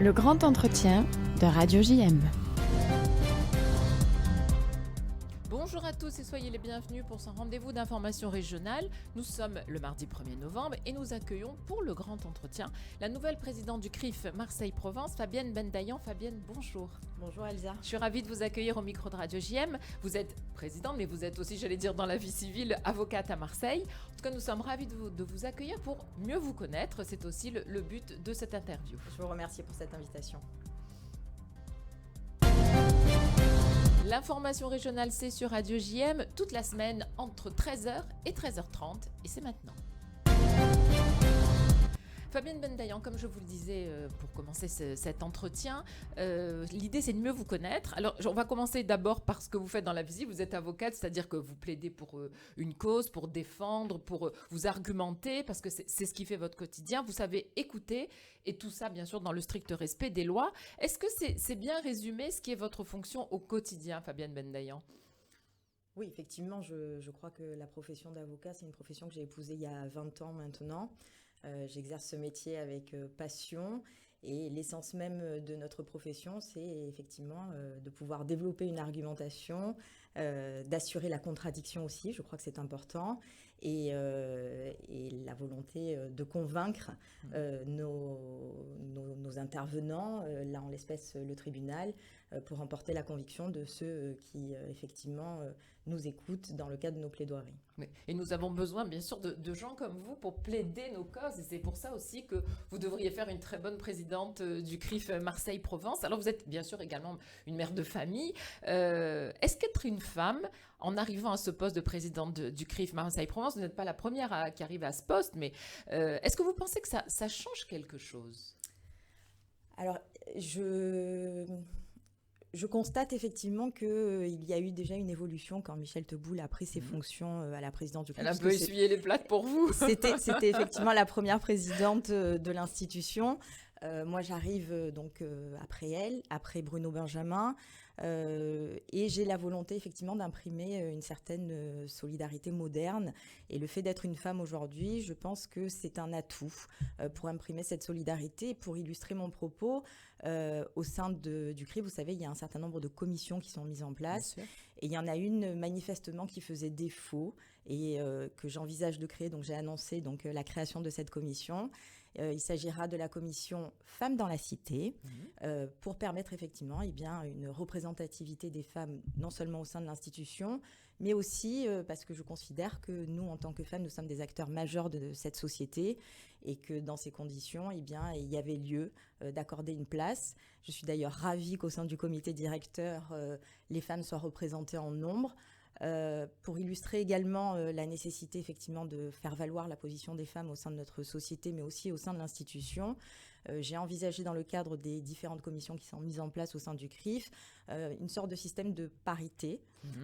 Le grand entretien de Radio JM. Bonjour à tous et soyez les bienvenus pour ce rendez-vous d'information régionale. Nous sommes le mardi 1er novembre et nous accueillons pour le grand entretien la nouvelle présidente du CRIF Marseille-Provence, Fabienne Bendayan. Fabienne, bonjour. Bonjour Elsa. Je suis ravie de vous accueillir au micro de Radio JM. Vous êtes présidente, mais vous êtes aussi, j'allais dire, dans la vie civile, avocate à Marseille. En tout cas, nous sommes ravis de vous accueillir pour mieux vous connaître. C'est aussi le but de cette interview. Je vous remercie pour cette invitation. L'information régionale, c'est sur Radio JM, toute la semaine entre 13h et 13h30, et c'est maintenant. Fabienne Bendayan, comme je vous le disais pour commencer cet entretien, l'idée c'est de mieux vous connaître. Alors on va commencer d'abord par ce que vous faites dans la vie. Vous êtes avocate, c'est-à-dire que vous plaidez pour une cause, pour défendre, pour vous argumenter, parce que c'est ce qui fait votre quotidien. Vous savez écouter, et tout ça bien sûr dans le strict respect des lois. Est-ce que c'est bien résumé ce qui est votre fonction au quotidien, Fabienne Bendayan ? Oui, effectivement, je crois que la profession d'avocat, c'est une profession que j'ai épousée il y a 20 ans maintenant. J'exerce ce métier avec passion et l'essence même de notre profession, c'est effectivement de pouvoir développer une argumentation, d'assurer la contradiction aussi, je crois que c'est important, et la volonté de convaincre nos intervenants, là en l'espèce le tribunal, pour emporter la conviction de ceux qui effectivement nous écoutent dans le cadre de nos plaidoiries. Oui. Et nous avons besoin bien sûr de gens comme vous pour plaider nos causes, et c'est pour ça aussi que vous devriez faire une très bonne présidente du CRIF Marseille-Provence. Alors vous êtes bien sûr également une mère de famille. Est-ce qu'être une femme, en arrivant à ce poste de présidente du CRIF Marseille-Provence, vous n'êtes pas la première qui arrive à ce poste, mais est-ce que vous pensez que ça change quelque chose ? Alors, je constate effectivement qu'il y a eu déjà une évolution quand Michel Teboul a pris ses fonctions à la présidence du CRIF. Elle a un peu essuyé les plates pour vous. C'était effectivement la première présidente de l'institution. Moi, j'arrive donc après elle, après Bruno Benjamin, et j'ai la volonté effectivement d'imprimer une certaine solidarité moderne. Et le fait d'être une femme aujourd'hui, je pense que c'est un atout pour imprimer cette solidarité. Pour illustrer mon propos, au sein du CRIF, vous savez, il y a un certain nombre de commissions qui sont mises en place. Et il y en a une manifestement qui faisait défaut et que j'envisage de créer. Donc j'ai annoncé la création de cette commission. Il s'agira de la commission Femmes dans la Cité pour permettre effectivement une représentativité des femmes non seulement au sein de l'institution, mais aussi parce que je considère que nous, en tant que femmes, nous sommes des acteurs majeurs de cette société et que dans ces conditions, il y avait lieu d'accorder une place. Je suis d'ailleurs ravie qu'au sein du comité directeur, les femmes soient représentées en nombre. Pour illustrer également la nécessité effectivement de faire valoir la position des femmes au sein de notre société, mais aussi au sein de l'institution, j'ai envisagé dans le cadre des différentes commissions qui sont mises en place au sein du CRIF une sorte de système de parité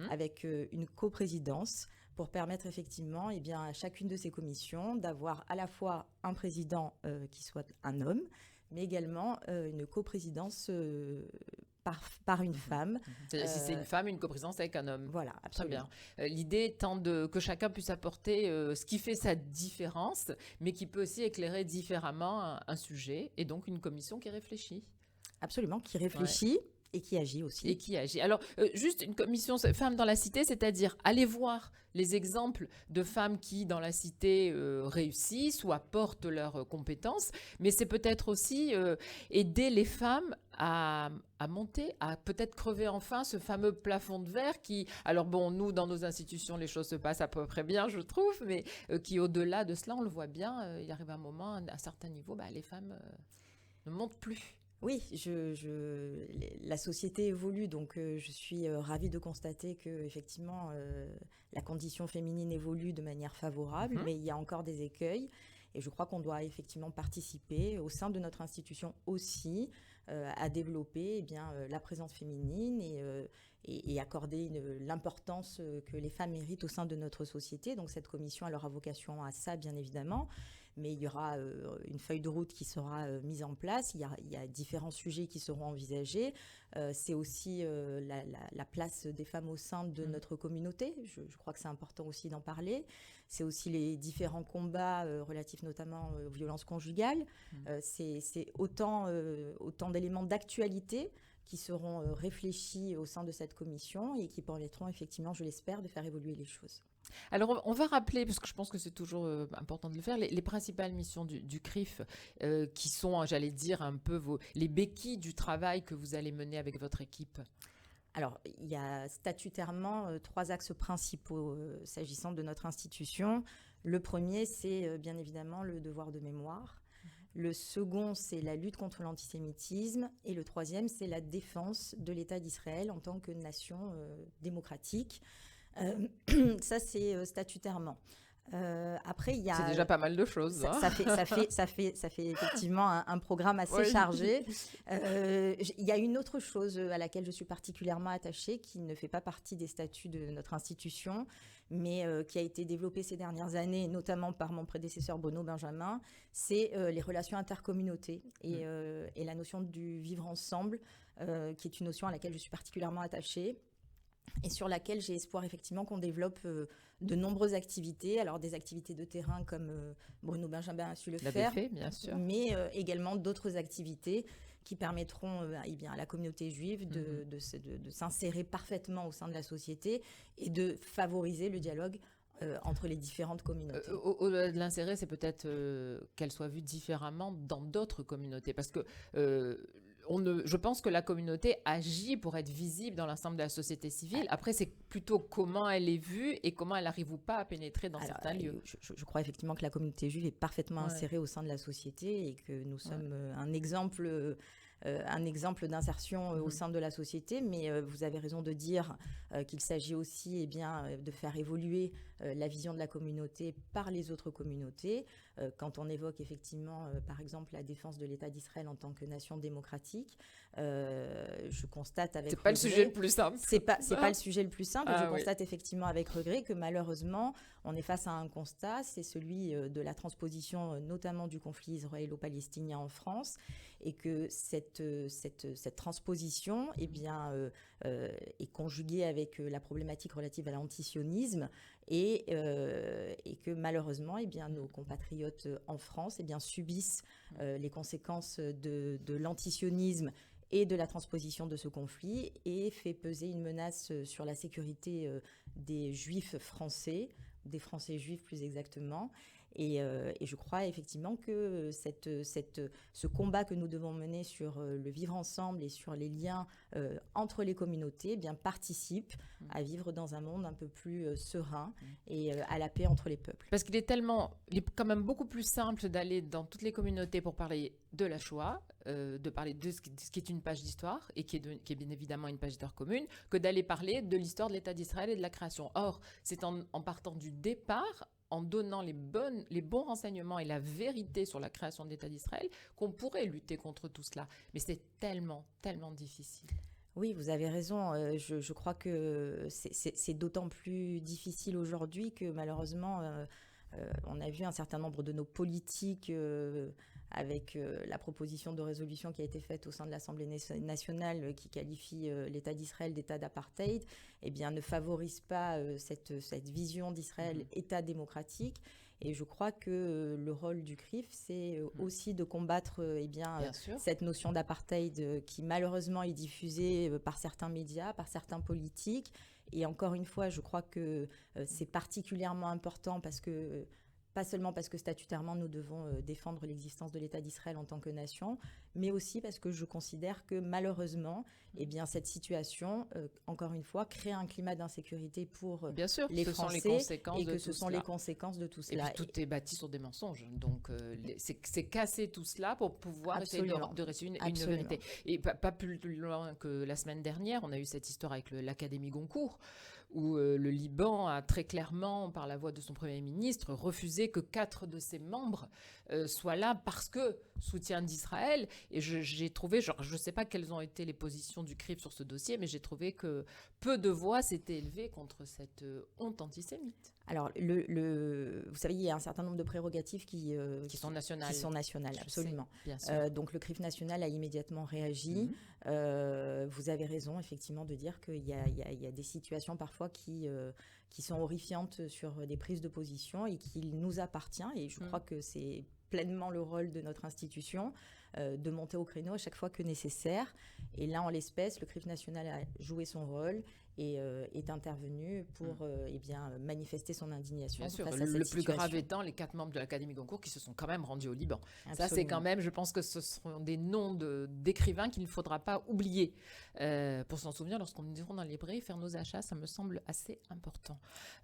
avec une coprésidence pour permettre effectivement à chacune de ces commissions d'avoir à la fois un président qui soit un homme, mais également une coprésidence par une femme. C'est-à-dire si c'est une femme, une coprésidence avec un homme. Voilà, absolument. Très bien. L'idée étant que chacun puisse apporter ce qui fait sa différence, mais qui peut aussi éclairer différemment un sujet, et donc une commission qui réfléchit. Absolument, qui réfléchit. Ouais. Et qui agit aussi. Et qui agit. Alors, juste une commission Femmes dans la Cité, c'est-à-dire aller voir les exemples de femmes qui, dans la cité, réussissent ou apportent leurs compétences, mais c'est peut-être aussi aider les femmes à monter, à peut-être crever enfin ce fameux plafond de verre qui, alors bon, nous, dans nos institutions, les choses se passent à peu près bien, je trouve, mais qui, au-delà de cela, on le voit bien, il arrive un moment, à un certain niveau, les femmes ne montent plus. Oui, la société évolue, donc je suis ravie de constater que effectivement la condition féminine évolue de manière favorable, mais il y a encore des écueils. Et je crois qu'on doit effectivement participer au sein de notre institution aussi à développer la présence féminine et accorder l'importance que les femmes méritent au sein de notre société. Donc cette commission, elle aura vocation à ça, bien évidemment. mais il y aura une feuille de route qui sera mise en place. Il y a différents sujets qui seront envisagés. C'est aussi la place des femmes au sein de notre communauté. Je crois que c'est important aussi d'en parler. C'est aussi les différents combats relatifs notamment aux violences conjugales. C'est autant d'éléments d'actualité qui seront réfléchis au sein de cette commission et qui permettront effectivement, je l'espère, de faire évoluer les choses. Alors, on va rappeler, parce que je pense que c'est toujours important de le faire, les principales missions du CRIF, qui sont, j'allais dire, un peu les béquilles du travail que vous allez mener avec votre équipe. Alors, il y a statutairement 3 axes principaux s'agissant de notre institution. Le premier, c'est bien évidemment le devoir de mémoire. Le second, c'est la lutte contre l'antisémitisme. Et le troisième, c'est la défense de l'État d'Israël en tant que nation démocratique. Ça, c'est statutairement. Après, il y a... C'est déjà pas mal de choses. Ça fait effectivement un programme assez chargé. Il y a une autre chose à laquelle je suis particulièrement attachée, qui ne fait pas partie des statuts de notre institution, mais qui a été développée ces dernières années, notamment par mon prédécesseur Bruno Benjamin, c'est les relations intercommunautés et la notion du vivre ensemble, qui est une notion à laquelle je suis particulièrement attachée et sur laquelle j'ai espoir effectivement qu'on développe de nombreuses activités, alors des activités de terrain comme Bruno Benjamin a su le faire, bien sûr. Mais également d'autres activités qui permettront à la communauté juive de s'insérer parfaitement au sein de la société et de favoriser le dialogue entre les différentes communautés. Au-delà de l'insérer, c'est peut-être qu'elle soit vue différemment dans d'autres communautés, parce que je pense que la communauté agit pour être visible dans l'ensemble de la société civile. Après, c'est plutôt comment elle est vue et comment elle arrive ou pas à pénétrer dans certains lieux. Je crois effectivement que la communauté juive est parfaitement insérée au sein de la société et que nous sommes un exemple d'insertion au sein de la société, mais vous avez raison de dire qu'il s'agit aussi de faire évoluer la vision de la communauté par les autres communautés. Quand on évoque effectivement, par exemple, la défense de l'État d'Israël en tant que nation démocratique, je constate avec regret... C'est pas le sujet le plus simple. C'est pas le sujet le plus simple. Je constate effectivement avec regret que malheureusement, on est face à un constat, c'est celui de la transposition notamment du conflit israélo-palestinien en France, et que cette transposition est conjuguée avec la problématique relative à l'antisionisme et que malheureusement nos compatriotes en France subissent les conséquences de l'antisionisme et de la transposition de ce conflit et fait peser une menace sur la sécurité des Juifs français, des Français juifs plus exactement. Et je crois effectivement que ce combat que nous devons mener sur le vivre ensemble et sur les liens entre les communautés participe à vivre dans un monde un peu plus serein et à la paix entre les peuples. Parce qu'il est quand même beaucoup plus simple d'aller dans toutes les communautés pour parler de la Shoah, de parler de ce qui est une page d'histoire et qui est bien évidemment une page d'histoire commune, que d'aller parler de l'histoire de l'État d'Israël et de la création. Or, c'est en partant du départ, en donnant les bons renseignements et la vérité sur la création de l'État d'Israël, qu'on pourrait lutter contre tout cela. Mais c'est tellement, tellement difficile. Oui, vous avez raison. Je crois que c'est d'autant plus difficile aujourd'hui que malheureusement, on a vu un certain nombre de nos politiques avec la proposition de résolution qui a été faite au sein de l'Assemblée nationale qui qualifie l'État d'Israël d'État d'apartheid, ne favorise pas cette vision d'Israël État démocratique. Et je crois que le rôle du CRIF, c'est aussi de combattre cette notion d'apartheid qui malheureusement est diffusée par certains médias, par certains politiques. Et encore une fois, je crois que c'est particulièrement important parce que pas seulement parce que statutairement nous devons défendre l'existence de l'État d'Israël en tant que nation, mais aussi parce que je considère que malheureusement, cette situation, encore une fois, crée un climat d'insécurité pour les Français et que ce sont les conséquences de tout cela. Et puis tout est bâti sur des mensonges, donc c'est casser tout cela pour pouvoir essayer de réussir une vérité. Et pas plus loin que la semaine dernière, on a eu cette histoire avec l'Académie Goncourt, où le Liban a très clairement, par la voix de son Premier ministre, refusé que 4 de ses membres soient là parce que soutien d'Israël. Et j'ai trouvé, je ne sais pas quelles ont été les positions du CRIF sur ce dossier, mais j'ai trouvé que peu de voix s'étaient élevées contre cette honte antisémite. Alors, vous savez, il y a un certain nombre de prérogatives qui sont nationales. Qui sont nationales, absolument. Sais, bien sûr. Donc, le CRIF national a immédiatement réagi. Vous avez raison, effectivement, de dire qu'il y a des situations parfois qui sont horrifiantes sur des prises de position et qu'il nous appartient. Et je crois que c'est pleinement le rôle de notre institution de monter au créneau à chaque fois que nécessaire. Et là, en l'espèce, le CRIF national a joué son rôle et est intervenu pour manifester son indignation. Bien sûr, face à cette le plus situation. grave étant les 4 membres de l'Académie Goncourt qui se sont quand même rendus au Liban. Absolument. Ça, c'est quand même, je pense que ce seront des noms d'écrivains qu'il ne faudra pas oublier. Pour s'en souvenir, lorsqu'on ira dans les librairies faire nos achats, ça me semble assez important.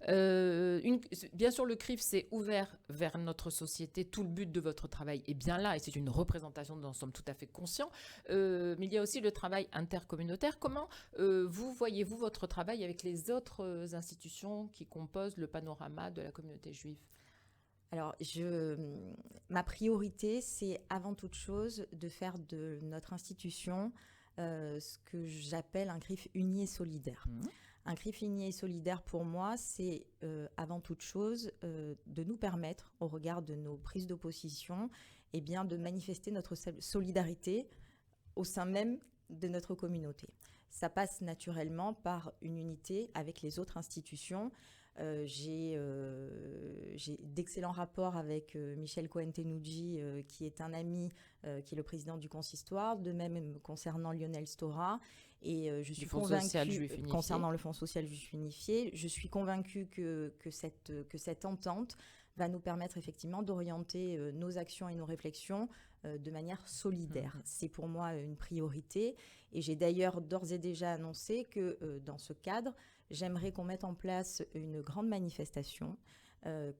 Bien sûr, le CRIF s'est ouvert vers notre société. Tout le but de votre travail est bien là et c'est une représentation dont nous sommes tout à fait conscients. Mais il y a aussi le travail intercommunautaire. Comment voyez-vous votre travail avec les autres institutions qui composent le panorama de la communauté juive? Alors, ma priorité, c'est avant toute chose de faire de notre institution ce que j'appelle un CRIF uni et solidaire. Un CRIF uni et solidaire, pour moi, c'est avant toute chose de nous permettre, au regard de nos prises d'opposition, de manifester notre solidarité au sein même de notre communauté. Ça passe naturellement par une unité avec les autres institutions. J'ai d'excellents rapports avec Michel Cohen-Tenouji, qui est un ami, qui est le président du consistoire, de même concernant Lionel Stora. Et je suis convaincue, concernant le Fonds social juif unifié, je suis convaincue que cette entente va nous permettre effectivement d'orienter nos actions et nos réflexions de manière solidaire. C'est pour moi une priorité. Et j'ai d'ailleurs d'ores et déjà annoncé que dans ce cadre, j'aimerais qu'on mette en place une grande manifestation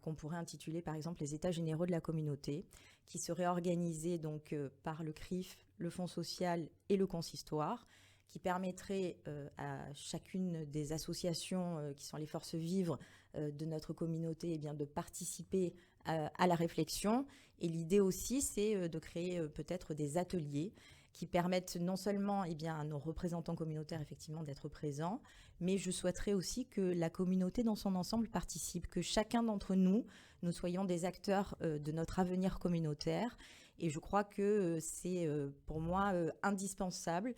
qu'on pourrait intituler par exemple les États généraux de la communauté, qui serait organisée donc par le CRIF, le Fonds social et le consistoire, qui permettrait à chacune des associations qui sont les forces vives de notre communauté de participer à la réflexion. Et l'idée aussi, c'est de créer peut-être des ateliers qui permettent non seulement à nos représentants communautaires effectivement d'être présents, mais je souhaiterais aussi que la communauté dans son ensemble participe, que chacun d'entre nous soyons des acteurs de notre avenir communautaire. Et je crois que c'est pour moi indispensable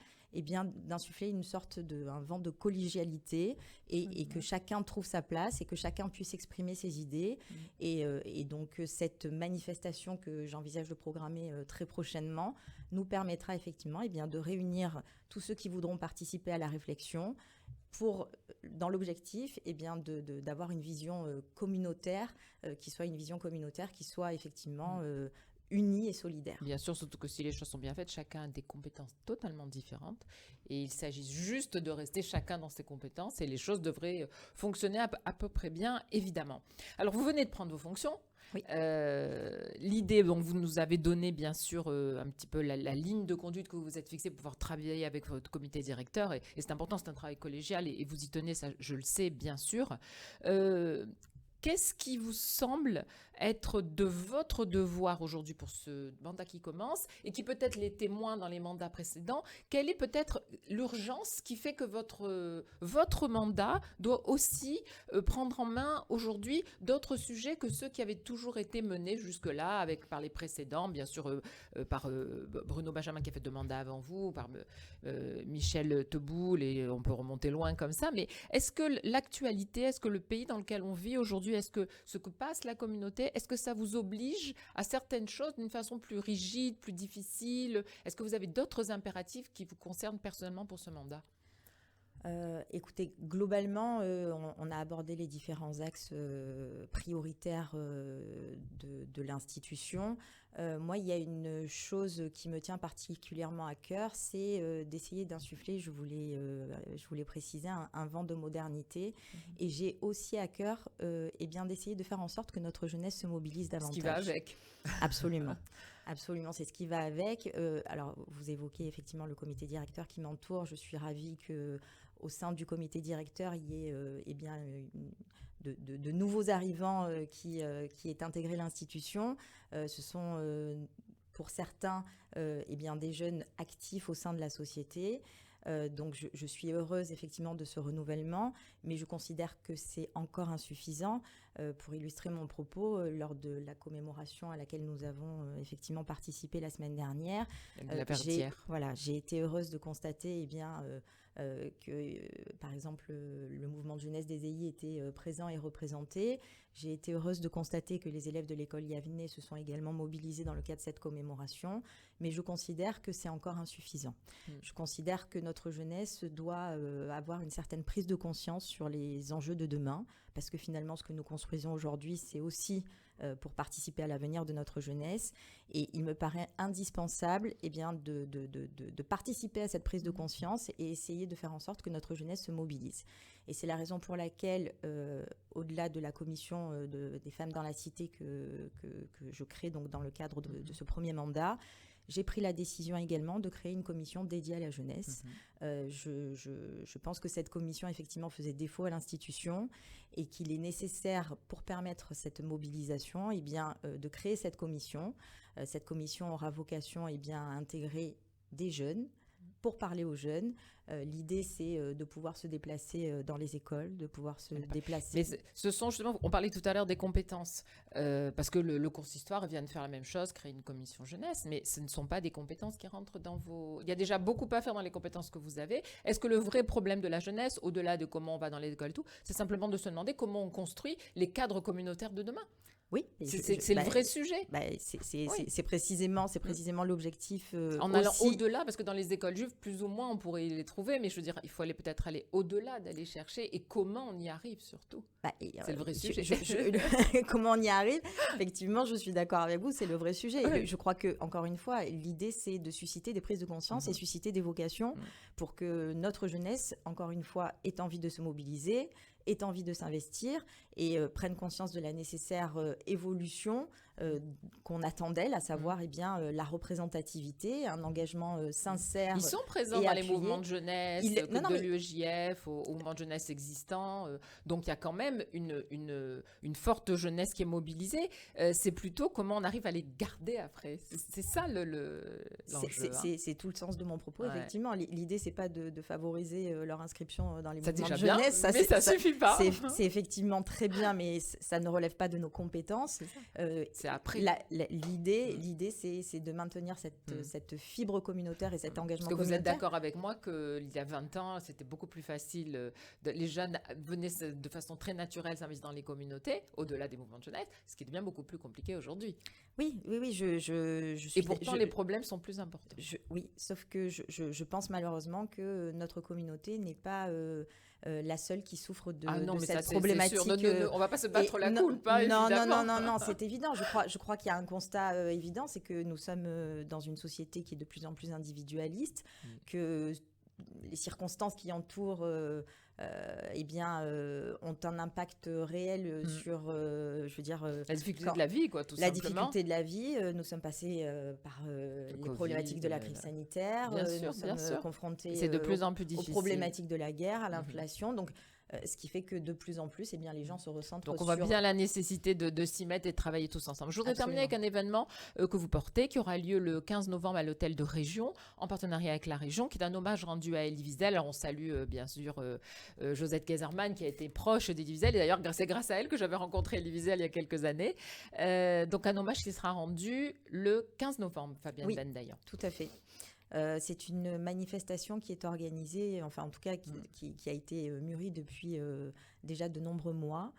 d'insuffler une sorte un vent de collégialité et que chacun trouve sa place et que chacun puisse exprimer ses idées. Et donc cette manifestation que j'envisage de programmer très prochainement nous permettra effectivement de réunir tous ceux qui voudront participer à la réflexion dans l'objectif d'avoir une vision communautaire qui soit une vision communautaire qui soit effectivement unis et solidaires. Bien sûr, surtout que si les choses sont bien faites, chacun a des compétences totalement différentes et il s'agit juste de rester chacun dans ses compétences et les choses devraient fonctionner à peu près bien, évidemment. Alors, vous venez de prendre vos fonctions. Oui. L'idée, donc vous nous avez donné bien sûr un petit peu la ligne de conduite que vous vous êtes fixée pour pouvoir travailler avec votre comité directeur et c'est important, c'est un travail collégial et vous y tenez, ça je le sais bien sûr. Qu'est-ce qui vous semble être de votre devoir aujourd'hui pour ce mandat qui commence et qui peut-être l'était moins dans les mandats précédents? Quelle est peut-être l'urgence qui fait que votre mandat doit aussi prendre en main aujourd'hui d'autres sujets que ceux qui avaient toujours été menés jusque-là par les précédents, bien sûr par Bruno Benjamin qui a fait 2 mandats avant vous, par Michel Teboul, et on peut remonter loin comme ça, mais est-ce que l'actualité, est-ce que le pays dans lequel on vit aujourd'hui, est-ce que ce que passe la communauté, est-ce que ça vous oblige à certaines choses d'une façon plus rigide, plus difficile? Est-ce que vous avez d'autres impératifs qui vous concernent personnellement pour ce mandat? Écoutez, globalement, on a abordé les différents axes prioritaires de l'institution. Moi, il y a une chose qui me tient particulièrement à cœur, c'est d'essayer d'insuffler, je voulais préciser, un vent de modernité. Et j'ai aussi à cœur d'essayer de faire en sorte que notre jeunesse se mobilise davantage. Ce qui va avec. Absolument. Absolument, c'est ce qui va avec. Alors, vous évoquez effectivement le comité directeur qui m'entoure. Je suis ravie qu'au sein du comité directeur, il y ait de nouveaux arrivants qui aient intégré l'institution. Ce sont pour certains des jeunes actifs au sein de la société. Donc je suis heureuse effectivement de ce renouvellement, mais je considère que c'est encore insuffisant. Pour illustrer mon propos, lors de la commémoration à laquelle nous avons effectivement participé la semaine dernière, j'ai été heureuse de constater que, par exemple, le mouvement de jeunesse des EI était présent et représenté. J'ai été heureuse de constater que les élèves de l'école Yavneh se sont également mobilisés dans le cadre de cette commémoration, mais je considère que c'est encore insuffisant. Je considère que notre jeunesse doit avoir une certaine prise de conscience sur les enjeux de demain, parce que finalement, ce que nous construisons aujourd'hui, c'est aussi pour participer à l'avenir de notre jeunesse. Et il me paraît indispensable de participer à cette prise de conscience et essayer de faire en sorte que notre jeunesse se mobilise. Et c'est la raison pour laquelle, au-delà de la commission des femmes dans la cité que je crée donc, dans le cadre de ce premier mandat, j'ai pris la décision également de créer une commission dédiée à la jeunesse. Je pense que cette commission, effectivement, faisait défaut à l'institution et qu'il est nécessaire, pour permettre cette mobilisation, de créer cette commission. Cette commission aura vocation à intégrer des jeunes, pour parler aux jeunes. L'idée, c'est de pouvoir se déplacer dans les écoles, de pouvoir se déplacer. Mais ce sont justement, on parlait tout à l'heure des compétences, parce que le consistoire vient de faire la même chose, créer une commission jeunesse, mais ce ne sont pas des compétences qui rentrent dans vos... Il y a déjà beaucoup à faire dans les compétences que vous avez. Est-ce que le vrai problème de la jeunesse, au-delà de comment on va dans les écoles et tout, c'est simplement de se demander comment on construit les cadres communautaires de demain? Oui, c'est le vrai sujet. C'est précisément l'objectif. En allant au-delà, parce que dans les écoles juives, plus ou moins, on pourrait les trouver, mais je veux dire, il faut peut-être aller au-delà, d'aller chercher, et comment on y arrive surtout. C'est le vrai sujet. Comment on y arrive? Effectivement, je suis d'accord avec vous, c'est le vrai sujet. Oui. Je crois que, encore une fois, l'idée, c'est de susciter des prises de conscience et susciter des vocations pour que notre jeunesse, encore une fois, ait envie de se mobiliser, ait envie de s'investir et prenne conscience de la nécessaire évolution qu'on attendait, à savoir la représentativité, un engagement sincère. Ils sont présents dans les mouvements de jeunesse, de l'UEJF, au mouvement de jeunesse existant. Donc il y a quand même une forte jeunesse qui est mobilisée. C'est plutôt comment on arrive à les garder après. C'est ça l'enjeu. C'est tout le sens de mon propos, effectivement. L'idée, c'est pas de favoriser leur inscription dans les mouvements de jeunesse. Mais ça suffit pas. C'est effectivement très bien, mais ça ne relève pas de nos compétences. C'est après. L'idée, c'est de maintenir cette fibre communautaire et cet engagement communautaire. Parce que vous êtes d'accord avec moi qu'il y a 20 ans, c'était beaucoup plus facile. Les jeunes venaient de façon très naturelle s'investir dans les communautés, au-delà des mouvements de jeunesse, ce qui devient beaucoup plus compliqué aujourd'hui. Oui, je suis... Et pourtant, les problèmes sont plus importants. Oui, sauf que je pense malheureusement que notre communauté n'est pas... la seule qui souffre de cette problématique. On ne va pas se battre la culpa, évidemment. Non, c'est évident. Je crois qu'il y a un constat évident, c'est que nous sommes dans une société qui est de plus en plus individualiste, que les circonstances qui entourent ont un impact réel sur, la difficulté de la vie, quoi, tout simplement. La difficulté de la vie. Nous sommes passés par les problématiques de la crise sanitaire. Nous sommes confrontés c'est de plus en plus difficile. Aux problématiques de la guerre, à l'inflation. Donc, ce qui fait que de plus en plus, les gens se recentrent sur... Donc, on voit bien la nécessité de s'y mettre et de travailler tous ensemble. Je voudrais terminer avec un événement que vous portez, qui aura lieu le 15 novembre à l'hôtel de Région, en partenariat avec la Région, qui est un hommage rendu à Elie Wiesel. Alors, on salue bien sûr Josette Geiserman, qui a été proche d'Elie Wiesel, et d'ailleurs, c'est grâce à elle que j'avais rencontré Elie Wiesel il y a quelques années. Donc, un hommage qui sera rendu le 15 novembre, Fabienne Ben Dayan. Tout à fait. C'est une manifestation qui est organisée, enfin en tout cas qui a été mûrie depuis déjà de nombreux mois,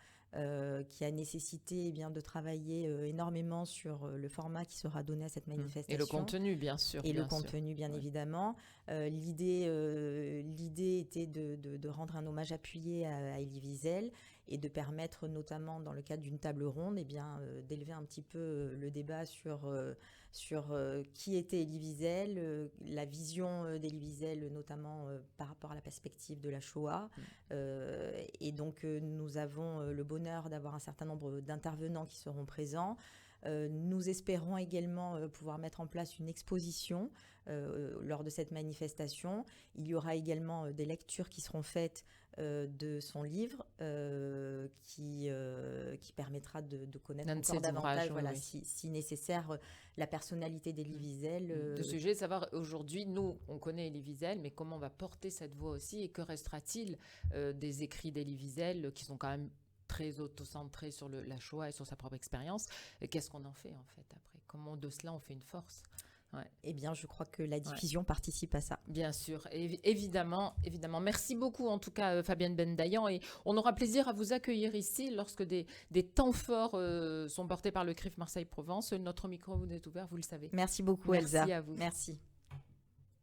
qui a nécessité de travailler énormément sur le format qui sera donné à cette manifestation. Et le contenu, bien sûr. Contenu, bien évidemment. L'idée était de rendre un hommage appuyé à Elie Wiesel et de permettre notamment, dans le cadre d'une table ronde, d'élever un petit peu le débat sur qui était Elie Wiesel, la vision d'Elie Wiesel, notamment par rapport à la perspective de la Shoah. Et donc, nous avons le bonheur d'avoir un certain nombre d'intervenants qui seront présents. Nous espérons également pouvoir mettre en place une exposition lors de cette manifestation. Il y aura également des lectures qui seront faites de son livre qui permettra de connaître encore davantage, si nécessaire, la personnalité d'Elie Wiesel. De sujet, savoir aujourd'hui, nous, on connaît Elie Wiesel, mais comment on va porter cette voix aussi et que restera-t-il des écrits d'Elie Wiesel qui sont quand même très autocentrés sur la Shoah et sur sa propre expérience. Qu'est-ce qu'on en fait en fait après? Comment de cela on fait une force? Ouais. Eh bien, je crois que la diffusion participe à ça. Bien sûr, évidemment. Merci beaucoup, en tout cas, Fabienne Bendayan. Et on aura plaisir à vous accueillir ici lorsque des temps forts sont portés par le CRIF Marseille-Provence. Notre micro vous est ouvert, vous le savez. Merci beaucoup, Elsa. Merci à vous. Merci.